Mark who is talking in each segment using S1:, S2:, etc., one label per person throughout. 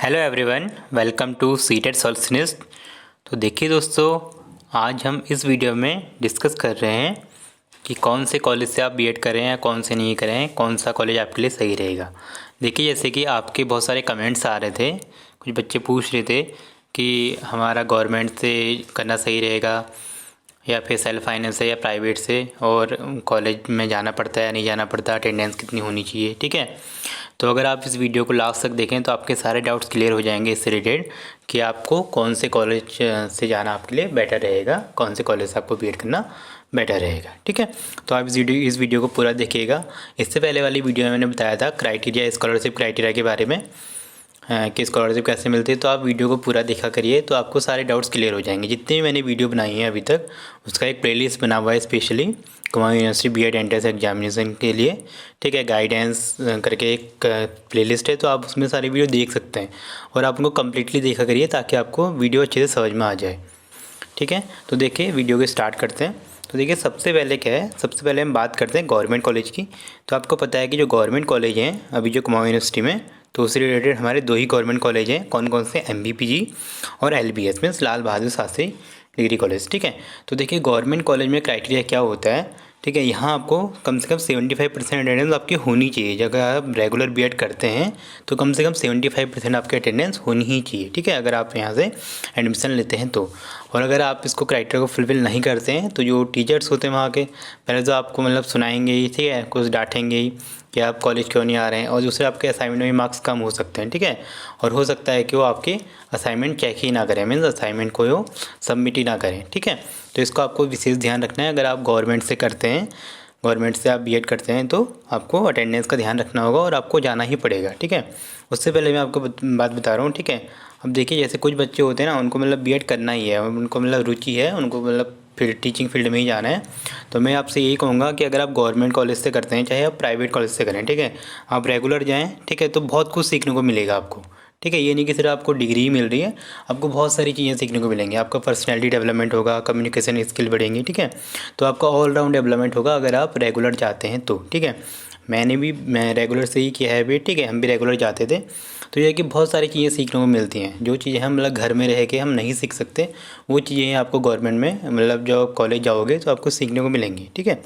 S1: Hello everyone, welcome to CTET solutionist. तो देखिए दोस्तों, आज हम इस वीडियो में डिस्कस कर रहे हैं कि कौन से कॉलेज से आप बीएड करें या कौन से नहीं करें, कौन सा कॉलेज आपके लिए सही रहेगा। देखिए, जैसे कि आपके बहुत सारे कमेंट्स आ रहे थे, कुछ बच्चे पूछ रहे थे कि हमारा गवर्नमेंट से करना सही रहेगा या फिर सेल्फ फाइनेंस से या प्राइवेट से, और कॉलेज में जाना पड़ता है या नहीं जाना पड़ता, अटेंडेंस कितनी होनी चाहिए। ठीक है, तो अगर आप इस वीडियो को लास्ट तक देखें तो आपके सारे डाउट्स क्लियर हो जाएंगे इससे रिलेटेड कि आपको कौन से कॉलेज से जाना आपके लिए बेटर रहेगा, कौन से कॉलेज से आपको बीएड करना बेटर रहेगा। ठीक है, तो आप इस वीडियो को पूरा देखिएगा। इससे पहले वाली वीडियो में मैंने बताया था क्राइटेरिया, स्कॉलरशिप क्राइटेरिया के बारे में कि स्कॉलरशिप कैसे मिलती है। तो आप वीडियो को पूरा देखा करिए, तो आपको सारे डाउट्स क्लियर हो जाएंगे। जितनी भी मैंने वीडियो बनाई है अभी तक, उसका एक प्लेलिस्ट बना हुआ है specially Kumaon university BEd entrance examination के लिए। ठीक है, गाइडेंस करके एक प्लेलिस्ट है, तो आप उसमें सारी वीडियो देख सकते हैं और आप उनको कम्प्लीटली देखा करिए ताकि आपको वीडियो अच्छे से समझ में आ जाए। ठीक है, तो देखिए वीडियो को स्टार्ट करते हैं। तो देखिए, सबसे पहले क्या है, सबसे पहले हम बात करते हैं गवर्नमेंट कॉलेज की। तो आपको पता है कि जो गवर्नमेंट कॉलेज हैं अभी जो कुमाऊं यूनिवर्सिटी में, तो उससे रिलेटेड हमारे दो ही गवर्नमेंट कॉलेज हैं। कौन कौन से? MBPG और LBS means Lal Bahadur Shastri degree college. ठीक है, तो देखिए गवर्नमेंट कॉलेज में क्राइटेरिया क्या होता है। ठीक है, यहाँ आपको कम से कम 75% अटेंडेंस आपकी होनी चाहिए। अगर आप रेगुलर बीएड करते हैं तो कम से कम 75% आपकी अटेंडेंस होनी ही चाहिए। ठीक है, अगर आप यहाँ से एडमिशन लेते हैं तो। और अगर आप इसको क्राइटेरिया को फुलफिल नहीं करते हैं तो जो टीचर्स होते हैं वहाँ के, पहले तो आपको मतलब सुनाएंगे ही, ठीक है, कुछ डांटेंगे ही कि आप कॉलेज क्यों नहीं आ रहे हैं, और दूसरे आपके असाइनमेंट में मार्क्स कम हो सकते हैं। ठीक है, और हो सकता है कि वो आपके असाइनमेंट चेक ही ना करें, मीन्स असाइनमेंट को वो सबमिट ही ना करें। ठीक है, तो इसको आपको विशेष ध्यान रखना है। अगर आप गवर्नमेंट से करते हैं, गवर्नमेंट से आप बीएड करते हैं, तो आपको अटेंडेंस का ध्यान रखना होगा और आपको जाना ही पड़ेगा। ठीक है, उससे पहले मैं आपको बात बता रहा हूँ। ठीक है, अब देखिए जैसे कुछ बच्चे होते हैं ना, उनको मतलब बीएड करना ही है, उनको मतलब रुचि है, उनको मतलब फिर टीचिंग फील्ड में ही जाना है। तो मैं आपसे यही कहूँगा कि अगर आप गवर्नमेंट कॉलेज से करते हैं, चाहे आप प्राइवेट कॉलेज से करें, ठीक है, आप रेगुलर जाएँ। ठीक है, तो बहुत कुछ सीखने को मिलेगा आपको। ठीक है, ये नहीं कि सिर्फ आपको डिग्री ही मिल रही है, आपको बहुत सारी चीज़ें सीखने को मिलेंगी। आपका पर्सनैलिटी डेवलपमेंट होगा, कम्युनिकेशन स्किल बढ़ेंगी। ठीक है, तो आपका ऑल राउंड डेवलपमेंट होगा अगर आप रेगुलर जाते हैं तो। ठीक है, मैं रेगुलर से ही किया है भी। ठीक है, हम भी रेगुलर जाते थे। तो ये है कि बहुत सारी चीज़ें सीखने को मिलती हैं, जो चीज़ें हम मतलब घर में रह के हम नहीं सीख सकते, वो चीज़ें आपको गवर्नमेंट में मतलब जो कॉलेज जाओगे तो आपको सीखने को मिलेंगी। ठीक है,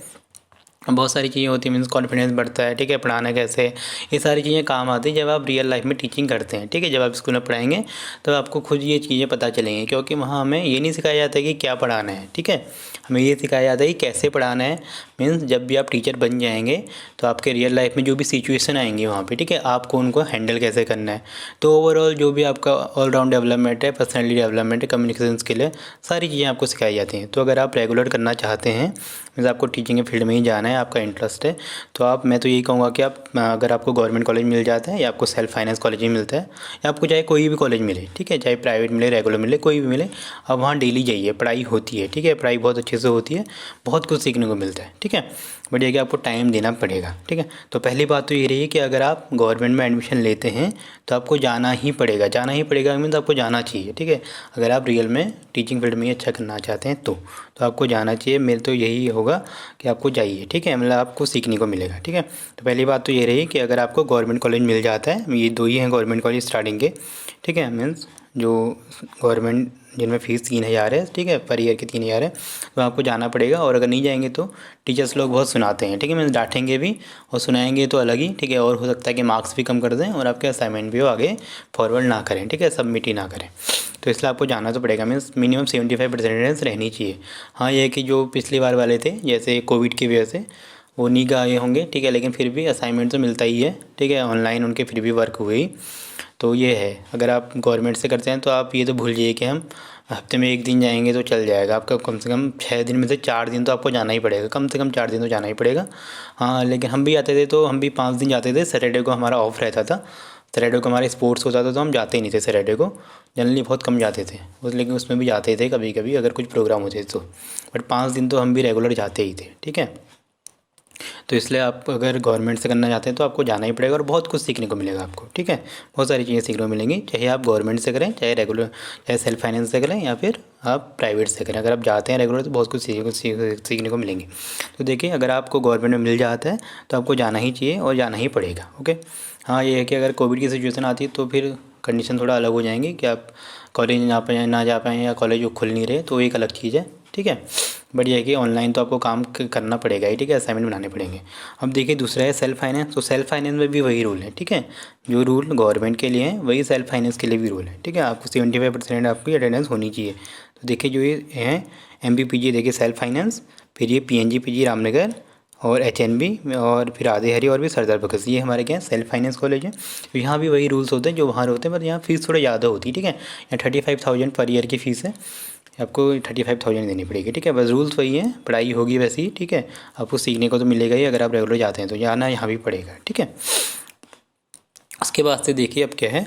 S1: बहुत सारी चीज़ें होती हैं, मीन्स कॉन्फिडेंस बढ़ता है। ठीक है, पढ़ाना कैसे, ये सारी चीज़ें काम आती हैं जब आप रियल लाइफ में टीचिंग करते हैं। ठीक है, जब आप स्कूल में पढ़ाएंगे तो आपको खुद ये चीज़ें पता चलेंगी, क्योंकि वहाँ हमें ये नहीं सिखाया जाता है कि क्या पढ़ाना है। ठीक है, हमें ये सिखाया जाता है कि कैसे पढ़ाना है। मीन्स जब भी आप टीचर बन जाएंगे तो आपके रियल लाइफ में जो भी सिचुएशन आएंगी वहाँ पे, ठीक है, आपको उनको हैंडल कैसे करना है। तो ओवरऑल जो भी आपका ऑल राउंड डेवलपमेंट है, पर्सनैलिटी डेवलपमेंट है, कम्युनिकेशन स्किल है, सारी चीज़ें आपको सिखाई जाती हैं। तो अगर आप रेगुलर करना चाहते हैं, मीन्स आपको टीचिंग के फील्ड में ही जाना है, आपका इंटरेस्ट है, तो मैं तो यही कहूँगा कि आप अगर आपको गवर्नमेंट कॉलेज मिल जाता है या आपको सेल्फ फाइनेंस कॉलेज ही मिलता है, या आपको चाहे कोई भी कॉलेज मिले, ठीक है, चाहे प्राइवेट मिले, रेगुलर मिले, कोई भी मिले, आप वहाँ डेली जाइए। पढ़ाई होती है, ठीक है, पढ़ाई बहुत अच्छे से होती है, बहुत कुछ सीखने को मिलता है। ठीक है, बट ये कि आपको टाइम देना पड़ेगा। ठीक है, तो पहली बात तो ये रही कि अगर आप गवर्नमेंट में एडमिशन लेते हैं तो आपको जाना ही पड़ेगा। जाना ही पड़ेगा मीन्स आपको जाना चाहिए। ठीक है, अगर आप रियल में टीचिंग फील्ड में ही अच्छा करना चाहते हैं तो आपको जाना चाहिए। मेरे तो यही होगा कि आपको जाइए। ठीक है, मतलब आपको सीखने को मिलेगा। ठीक है, तो पहली बात तो ये रही कि अगर आपको गवर्नमेंट कॉलेज मिल जाता है, ये दो ही हैं गवर्नमेंट कॉलेज स्टार्टिंग के। ठीक है, मीन्स जो गवर्नमेंट जिनमें फ़ीस 3,000 है, ठीक है, पर ईयर की 3,000 है, तो आपको जाना पड़ेगा। और अगर नहीं जाएंगे तो टीचर्स लोग बहुत सुनाते हैं। ठीक है, मीन्स डांटेंगे भी और सुनाएंगे तो अलग ही। ठीक है, और हो सकता है कि मार्क्स भी कम कर दें और आपके असाइनमेंट भी वो आगे फॉरवर्ड ना करें। ठीक है, सबमिट ही ना करें। तो इसलिए आपको जाना तो पड़ेगा। मीन्स मिनिमम 75% अटेंडेंस रहनी चाहिए। हाँ, ये है कि जो पिछली बार वाले थे, जैसे कोविड की वजह से वो नहीं गए होंगे, ठीक है, लेकिन फिर भी असाइनमेंट तो मिलता ही है। ठीक है, ऑनलाइन उनके फिर भी वर्क हुई। तो ये है, अगर आप गवर्नमेंट से करते हैं तो आप ये तो भूल जाइए कि हम हफ्ते में 1 दिन जाएंगे तो चल जाएगा। आपका कम से कम 6 दिन में से 4 दिन तो आपको जाना ही पड़ेगा, कम से कम 4 दिन तो जाना ही पड़ेगा। हाँ, लेकिन हम भी जाते थे, तो हम भी 5 दिन जाते थे। सैटरडे को हमारा ऑफ रहता था, सैटरडे को हमारे स्पोर्ट्स होता था, तो हम जाते ही नहीं थे सैटरडे को। जनरली बहुत कम जाते थे लेकिन उसमें भी जाते थे कभी कभी अगर कुछ प्रोग्राम होते तो। बट 5 दिन तो हम भी रेगुलर जाते ही थे। ठीक है, तो इसलिए आप अगर गवर्नमेंट से करना चाहते हैं तो आपको जाना ही पड़ेगा और बहुत कुछ सीखने को मिलेगा आपको। ठीक है, बहुत सारी चीज़ें सीखने को मिलेंगी, चाहे आप गवर्नमेंट से करें, चाहे रेगुलर, चाहे सेल्फ फाइनेंस से करें, या फिर आप प्राइवेट से करें। अगर आप जाते हैं रेगुलर तो बहुत कुछ सीखने को मिलेंगी। तो देखिए, अगर आपको गवर्नमेंट में मिल जाता है तो आपको जाना ही चाहिए और जाना ही पड़ेगा। ओके, हाँ, ये है कि अगर कोविड की सिचुएशन आती है तो फिर कंडीशन थोड़ा अलग हो जाएंगी कि आप कॉलेज ना जा पाएँ या कॉलेज वो खुल नहीं रहे, तो एक अलग चीज़ है, ठीक है। बट ये है कि ऑनलाइन तो आपको काम करना पड़ेगा ही, ठीक है, असाइनमेंट बनाने पड़ेंगे। अब देखिए दूसरा है सेल्फ फाइनेंस। तो सेल्फ फाइनेंस में भी वही रूल है, ठीक है, जो रूल गवर्नमेंट के लिए है वही सेल्फ फाइनेंस के लिए भी रूल है, ठीक है। आपको 75% आपकी अटेंडेंस होनी चाहिए। तो देखिए जो ये है MPPG, देखिए सेल्फ फाइनेंस, फिर ये PNG-PG रामनगर और HNB और फिर आधे हरी और भी सरदार भगत सिंह, ये हमारे क्या सेल्फ फाइनेंस कॉलेज है। तो यहाँ भी वही रूल्स होते हैं जो वहाँ होते हैं, पर यहाँ फ़ीस थोड़ा ज़्यादा होती है, ठीक है। यहाँ 35,000 पर ईयर की फ़ीस है, आपको 35,000 देनी पड़ेगी, ठीक है। बस रूल्स वही है, पढ़ाई होगी वैसे ही, ठीक है। आपको सीखने को तो मिलेगा ही, अगर आप रेगुलर जाते हैं तो जाना यहाँ भी पड़ेगा, ठीक है। उसके बाद से देखिए अब क्या है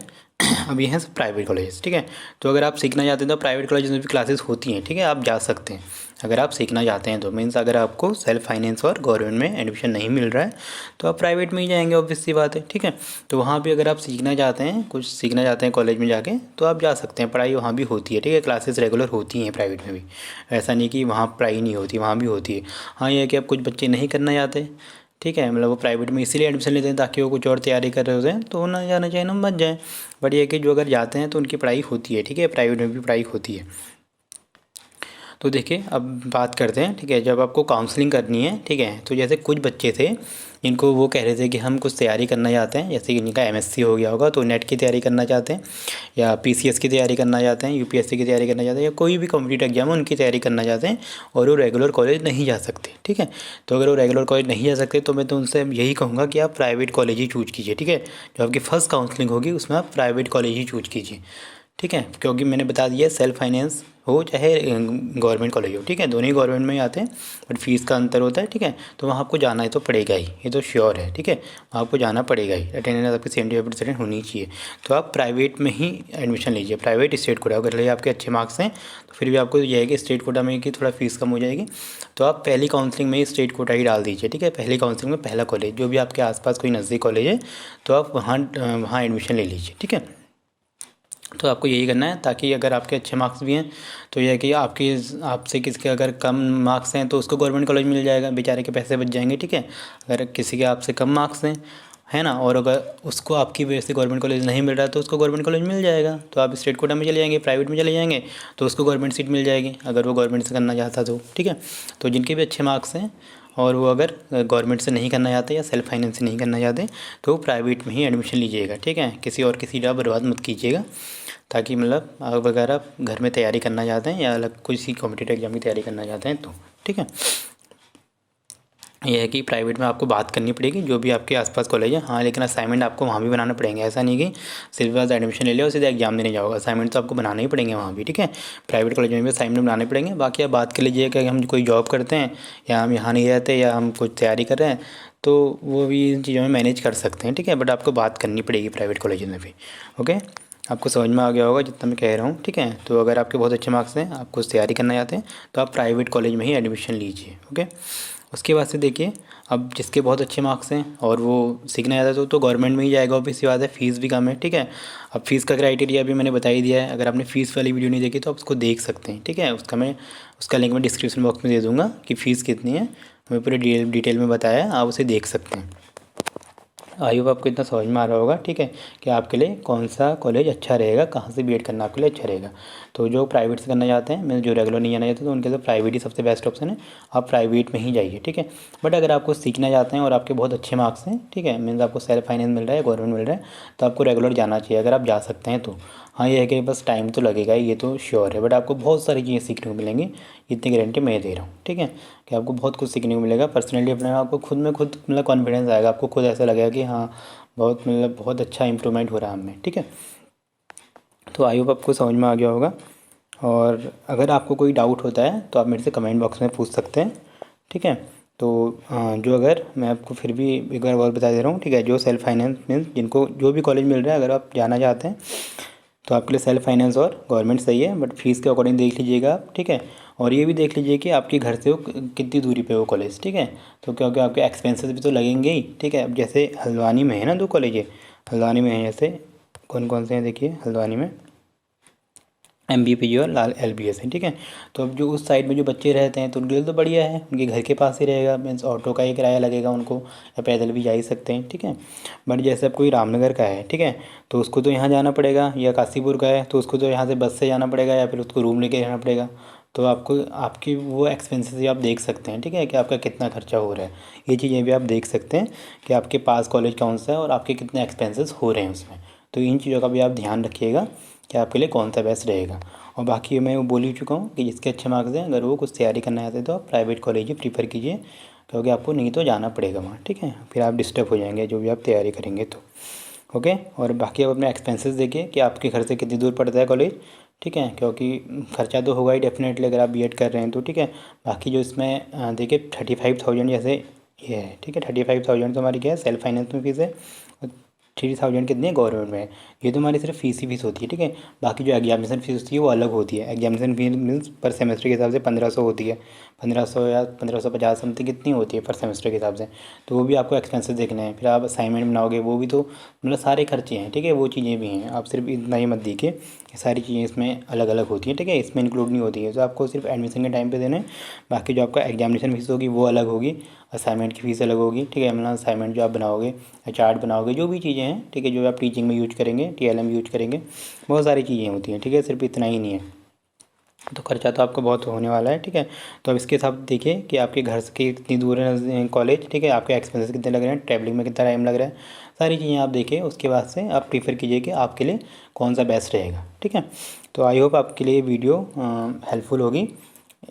S1: अब ये हैं प्राइवेट कॉलेज, ठीक है। तो अगर आप सीखना चाहते हैं तो प्राइवेट कॉलेज में भी क्लासेस होती हैं, ठीक है, आप जा सकते हैं अगर आप सीखना चाहते हैं तो। मीन्स अगर आपको सेल्फ फाइनेंस और गवर्नमेंट में एडमिशन नहीं मिल रहा है तो आप प्राइवेट में ही जाएंगे, ऑब्वियस सी बात है, ठीक है। तो वहाँ भी अगर आप सीखना चाहते हैं, कुछ सीखना चाहते हैं कॉलेज में जाके, तो आप जा सकते हैं, पढ़ाई वहाँ भी होती है, ठीक है। क्लासेस रेगुलर होती हैं प्राइवेट में भी, ऐसा नहीं कि वहाँ पढ़ाई नहीं होती, वहाँ भी होती है। हाँ ये है कि अब कुछ बच्चे नहीं करना चाहते, ठीक है, मतलब वो प्राइवेट में इसीलिए एडमिशन लेते हैं ताकि वो कुछ और तैयारी कर रहे होते हैं, तो ना जाना चाहिए ना मत जाएँ। बट ये है कि जो अगर जाते हैं तो उनकी पढ़ाई होती है, ठीक है, प्राइवेट में भी पढ़ाई होती है। तो देखिए अब बात करते हैं, ठीक है, जब आपको काउंसलिंग करनी है, ठीक है, तो जैसे कुछ बच्चे थे जिनको वो कह रहे थे कि हम कुछ तैयारी करना चाहते हैं, जैसे कि जिनका MSc हो गया होगा तो नेट की तैयारी करना चाहते हैं, या PCS की तैयारी करना चाहते हैं, UPSC की तैयारी करना चाहते हैं, या कोई भी कॉम्पिटिटिव एग्जाम है उनकी तैयारी करना चाहते हैं, और वो रेगुलर कॉलेज नहीं जा सकते, ठीक है। तो अगर वो रेगुलर कॉलेज नहीं जा सकते तो मैं तो उनसे यही कहूँगा कि आप प्राइवेट कॉलेज ही चूज कीजिए, ठीक है। जो आपकी फ़र्स्ट काउंसलिंग होगी उसमें आप प्राइवेट कॉलेज ही चूज कीजिए, ठीक है, क्योंकि मैंने बता दिया सेल्फ फाइनेंस हो चाहे गवर्नमेंट कॉलेज हो, ठीक है, दोनों ही गवर्नमेंट में ही आते हैं, बट फीस का अंतर होता है, ठीक है। तो वहाँ आपको जाना है तो पड़ेगा ही, ये तो श्योर है, ठीक है, वहाँ आपको जाना पड़ेगा ही, अटेंडेंस आपकी 75% होनी चाहिए। तो आप प्राइवेट में ही एडमिशन लीजिए, प्राइवेट स्टेट कोटा, अगर आपके अच्छे मार्क्स हैं तो फिर भी आपको यह है कि स्टेट कोटा में कि थोड़ा फीस कम हो जाएगी, तो आप पहली काउंसलिंग में ही स्टेट कोटा ही डाल दीजिए, ठीक है। पहली काउंसलिंग में पहला कॉलेज जो भी आपके आसपास कोई नज़दीक कॉलेज है तो आप वहाँ एडमिशन ले लीजिए, ठीक है। तो आपको यही करना है, ताकि अगर आपके अच्छे मार्क्स भी हैं तो यह है कि आपसे किसी के अगर कम मार्क्स हैं तो उसको गवर्नमेंट कॉलेज मिल जाएगा, बेचारे के पैसे बच जाएंगे, ठीक है। अगर किसी के आपसे कम मार्क्स हैं, है ना, और अगर उसको आपकी वजह से गवर्नमेंट कॉलेज नहीं मिल रहा तो उसको गवर्नमेंट कॉलेज मिल जाएगा, तो आप स्टेट कोटा में चले जाएंगे, प्राइवेट में चले जाएंगे तो उसको गवर्नमेंट सीट मिल जाएगी अगर वो गवर्नमेंट से करना चाहता तो, ठीक है। तो जिनके भी अच्छे मार्क्स हैं और वो अगर गवर्नमेंट से नहीं करना चाहते या सेल्फ फाइनेंस से नहीं करना चाहते तो प्राइवेट में ही एडमिशन लीजिएगा, ठीक है। किसी और किसी का बर्बाद मत कीजिएगा, ताकि मतलब आप अगर आप घर में तैयारी करना चाहते हैं या अलग किसी कॉम्पिटिटिव एग्जाम की तैयारी करना चाहते हैं तो, ठीक है। यह है कि प्राइवेट में आपको बात करनी पड़ेगी जो भी आपके आसपास कॉलेज है, हाँ, लेकिन असाइनमेंट आपको वहाँ भी बनाना पड़ेंगे, ऐसा नहीं कि सिर्फ बस एडमिशन ले लिया और सीधा एग्जाम देने जाओगे, असाइनमेंट तो आपको बनाने ही पड़ेंगे वहाँ भी, ठीक है। प्राइवेट कॉलेज में भी असाइनमेंट बनाने पड़ेंगे। बाकी आप बात कर लीजिए कि हम कोई जॉब करते हैं या हम यहाँ नहीं रहते या हम कुछ तैयारी कर रहे हैं तो वो भी इन चीज़ों में मैनेज कर सकते हैं, ठीक है। बट आपको बात करनी पड़ेगी प्राइवेट कॉलेज में भी, ओके। आपको समझ में आ गया होगा जितना मैं कह रहा हूँ, ठीक है। तो अगर आपके बहुत अच्छे मार्क्स हैं, आप कुछ तैयारी करना चाहते हैं तो आप प्राइवेट कॉलेज में ही एडमिशन लीजिए, ओके। उसके बाद से देखिए अब जिसके बहुत अच्छे मार्क्स हैं और वो सीखना चाहता है तो गवर्नमेंट में ही जाएगा, ऑब्वियस सी बात है, फ़ीस भी कम है, ठीक है। अब फ़ीस का क्राइटेरिया भी मैंने बता ही दिया है, अगर आपने फ़ीस वाली वीडियो नहीं देखी तो आप उसको देख सकते हैं, ठीक है। उसका लिंक मैं डिस्क्रिप्शन बॉक्स में दे दूँगा कि फ़ीस कितनी है, मैं पूरे डिटेल में बताया है, आप उसे देख सकते हैं। आई होप आपको इतना समझ में आ रहा होगा, ठीक है, कि आपके लिए कौन सा कॉलेज अच्छा रहेगा, कहाँ से बीएड करना आपके लिए अच्छा रहेगा। तो जो प्राइवेट से करना चाहते हैं, मैं जो रेगुलर नहीं जाना चाहते तो उनके लिए प्राइवेट ही सबसे बेस्ट ऑप्शन है, आप प्राइवेट में ही जाइए, ठीक है। बट अगर आपको सीखना चाहते हैं और आपके बहुत अच्छे मार्क्स हैं, ठीक है, मीन्स आपको सेल्फ फाइनेंस मिल रहा है, गवर्नमेंट मिल रहा है, तो आपको रेगुलर जाना चाहिए अगर आप जा सकते हैं तो। हाँ ये है कि बस टाइम तो लगेगा ही, ये तो श्योर है, बट आपको बहुत सारी चीज़ें सीखने को मिलेंगी, इतनी गारंटी मैं दे रहा हूँ, ठीक है, कि आपको बहुत कुछ सीखने को मिलेगा। पर्सनली अपने आपको खुद में खुद मतलब कॉन्फिडेंस आएगा, आपको खुद ऐसा लगेगा कि हाँ बहुत अच्छा इंप्रूवमेंट हो रहा है हमें, ठीक है। तो आई होप आपको समझ में आ गया होगा, और अगर आपको कोई डाउट होता है तो आप मेरे से कमेंट बॉक्स में पूछ सकते हैं, ठीक है। तो जो अगर मैं आपको फिर भी एक बार और बता दे रहा हूँ, ठीक है, जो सेल्फ फाइनेंस मीन्स जिनको जो भी कॉलेज मिल रहा है अगर आप जाना चाहते हैं तो आपके लिए सेल्फ फाइनेंस और गवर्नमेंट सही है, बट फीस के अकॉर्डिंग देख लीजिएगा आप, ठीक है। और ये भी देख लीजिए कि आपके घर से वो कितनी दूरी पे वो कॉलेज, ठीक है। तो क्योंकि आपके एक्सपेंसेस भी तो लगेंगे ही, ठीक है। अब जैसे हल्द्वानी में है ना 2 कॉलेज है, हल्द्वानी में है, जैसे कौन कौन से हैं देखिए, हल्द्वानी में MBPG और लाल LBS है, ठीक है। तो अब जो उस साइड में जो बच्चे रहते हैं तो उनके लिए तो बढ़िया है, उनके घर के पास ही रहेगा, मीन्स ऑटो का ही किराया लगेगा उनको, या पैदल भी जा ही सकते हैं, ठीक है। बट जैसे अब कोई रामनगर का है, ठीक है, तो उसको तो यहाँ जाना पड़ेगा, या काशीपुर का है तो उसको तो यहाँ से बस से जाना पड़ेगा, या फिर उसको रूम लेके रहना पड़ेगा। तो आपको आपकी वो एक्सपेंसेस भी आप देख सकते हैं, ठीक है, कि आपका कितना खर्चा हो रहा है। ये चीज़ें भी आप देख सकते हैं कि आपके पास कॉलेज कौन सा है और आपके कितने एक्सपेंसेस हो रहे हैं उसमें। तो इन चीज़ों का भी आप ध्यान रखिएगा कि आपके लिए कौन सा बेस्ट रहेगा। और बाकी मैं वो बोल ही चुका हूँ कि जिसके अच्छे मार्क्स हैं, अगर वो कुछ तैयारी करना चाहते हैं तो आप प्राइवेट कॉलेज ही प्रीफर कीजिए, क्योंकि आपको नहीं तो जाना पड़ेगा वहाँ, ठीक है। फिर आप डिस्टर्ब हो जाएंगे जो भी आप तैयारी करेंगे तो, ओके। और बाकी आप अपने एक्सपेंसेस देखिए कि आपके घर से कितनी दूर पड़ता है कॉलेज, ठीक है, क्योंकि खर्चा तो होगा ही डेफिनेटली अगर आप बीएड कर रहे हैं तो, ठीक है। बाकी जो इसमें देखिए 35,000 जैसे ये है, ठीक है, 35,000 तो हमारी क्या है, सेल्फ फाइनेंस में फीस है। 3,000 कितनी है गवर्नमेंट में, ये तो हमारी सिर्फ फीस ही फीस होती है, ठीक है। बाकी जो एग्जामिनेशन फीस होती है वो अलग होती है। एग्जामिनेशन फीस मीन्स पर सेमेस्टर के हिसाब से 1,500 होती है, 1,500 या 1,550 समथिंग कितनी होती है पर सेमेस्टर के हिसाब से। तो वो भी आपको एक्सपेंसेस देखने हैं। फिर आप असाइनमेंट बनाओगे वो भी तो मतलब सारे खर्चे हैं, ठीक है, वो चीज़ें भी हैं। आप सिर्फ इतना ही मत देखिए, ये सारी चीज़ें इसमें अलग अलग होती हैं, ठीक है, इसमें इंक्लूड नहीं होती है। तो आपको सिर्फ एडमिशन के टाइम पे देना है। बाकी जो आपका एग्जामिनेशन फीस होगी वो अलग होगी, असाइनमेंट की फ़ीस अलग होगी, ठीक है, मतलब असाइनमेंट जो आप बनाओगे या चार्ट बनाओगे, जो भी चीज़ें हैं, ठीक है, जो आप टीचिंग में यूज करेंगे, TLM यूज करेंगे, बहुत सारी चीज़ें होती हैं, ठीक है, सिर्फ इतना ही नहीं है। तो खर्चा तो आपका बहुत होने वाला है, ठीक है। तो अब इसके साथ देखिए कि आपके घर से कितनी दूर है कॉलेज, ठीक है, आपके एक्सपेंसेस कितने लग रहे हैं, ट्रैवलिंग में कितना टाइम लग रहा है, सारी चीज़ें आप देखिए। उसके बाद से आप प्रीफर कीजिए कि आपके लिए कौन सा बेस्ट रहेगा, ठीक है। तो आई होप आपके लिए वीडियो हेल्पफुल होगी।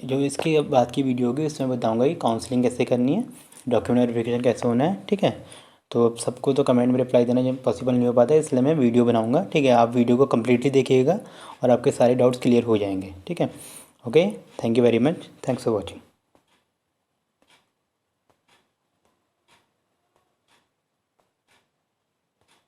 S1: जो इसकी बाद की वीडियो होगी उसमें बताऊँगा कि काउंसलिंग कैसे करनी है, डॉक्यूमेंट वेरिफिकेशन कैसे होना है, ठीक है। तो अब सबको तो कमेंट में रिप्लाई देना जब पॉसिबल नहीं हो पाता है, इसलिए मैं वीडियो बनाऊंगा, ठीक है। आप वीडियो को कम्प्लीटली देखिएगा और आपके सारे डाउट्स क्लियर हो जाएंगे, ठीक है। Okay, thank you very much, thanks for watching.